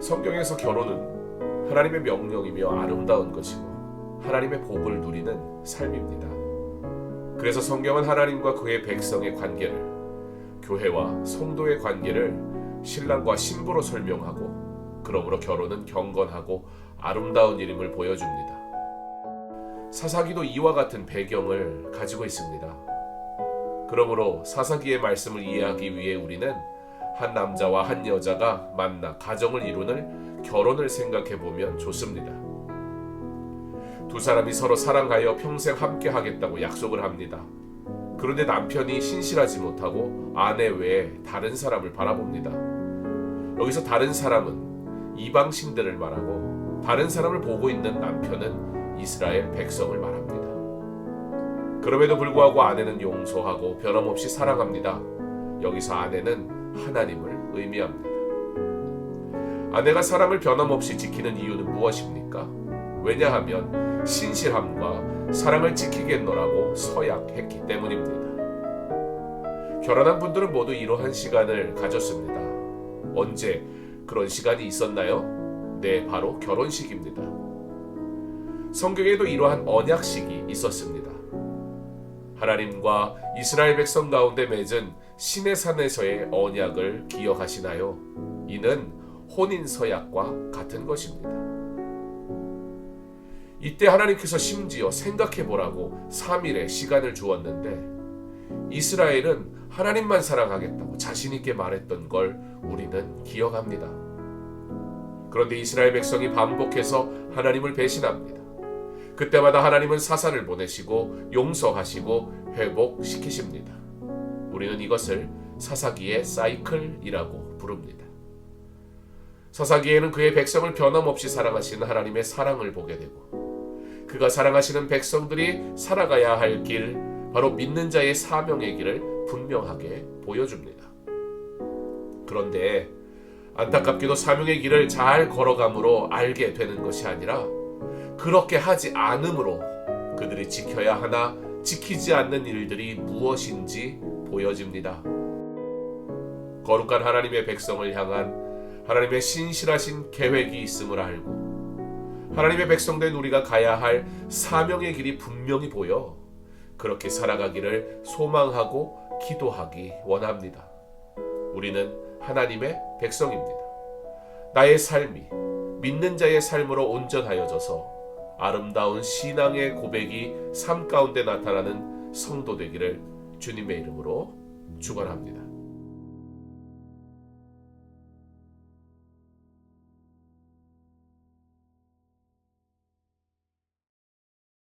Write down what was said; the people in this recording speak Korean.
성경에서 결혼은 하나님의 명령이며 아름다운 것이고 하나님의 복을 누리는 삶입니다. 그래서 성경은 하나님과 그의 백성의 관계를, 교회와 성도의 관계를 신랑과 신부로 설명하고, 그러므로 결혼은 경건하고 아름다운 일임을 보여줍니다. 사사기도 이와 같은 배경을 가지고 있습니다. 그러므로 사사기의 말씀을 이해하기 위해 우리는 한 남자와 한 여자가 만나 가정을 이루는 결혼을 생각해 보면 좋습니다. 두 사람이 서로 사랑하여 평생 함께 하겠다고 약속을 합니다. 그런데 남편이 신실하지 못하고 아내 외에 다른 사람을 바라봅니다. 여기서 다른 사람은 이방 신들을 말하고, 다른 사람을 보고 있는 남편은 이스라엘 백성을 말합니다. 그럼에도 불구하고 아내는 용서하고 변함없이 사랑합니다. 여기서 아내는 하나님을 의미합니다. 아내가 사람을 변함없이 지키는 이유는 무엇입니까? 왜냐하면 신실함과 사랑을 지키겠노라고 서약했기 때문입니다. 결혼한 분들은 모두 이러한 시간을 가졌습니다. 언제 그런 시간이 있었나요? 네, 바로 결혼식입니다. 성경에도 이러한 언약식이 있었습니다. 하나님과 이스라엘 백성 가운데 맺은 시내산에서의 언약을 기억하시나요? 이는 혼인서약과 같은 것입니다. 이때 하나님께서 심지어 생각해보라고 3일의 시간을 주었는데, 이스라엘은 하나님만 사랑하겠다고 자신있게 말했던 걸 우리는 기억합니다. 그런데 이스라엘 백성이 반복해서 하나님을 배신합니다. 그때마다 하나님은 사사를 보내시고 용서하시고 회복시키십니다. 우리는 이것을 사사기의 사이클이라고 부릅니다. 사사기에는 그의 백성을 변함없이 사랑하시는 하나님의 사랑을 보게 되고, 그가 사랑하시는 백성들이 살아가야 할 길, 바로 믿는 자의 사명의 길을 분명하게 보여줍니다. 그런데 안타깝게도 사명의 길을 잘 걸어감으로 알게 되는 것이 아니라, 그렇게 하지 않음으로 그들이 지켜야 하나 지키지 않는 일들이 무엇인지 보여집니다. 거룩한 하나님의 백성을 향한 하나님의 신실하신 계획이 있음을 알고, 하나님의 백성된 우리가 가야 할 사명의 길이 분명히 보여 그렇게 살아가기를 소망하고 기도하기 원합니다. 우리는 하나님의 백성입니다. 나의 삶이 믿는 자의 삶으로 온전하여져서 아름다운 신앙의 고백이 삶 가운데 나타나는 성도 되기를 주님의 이름으로 축원합니다.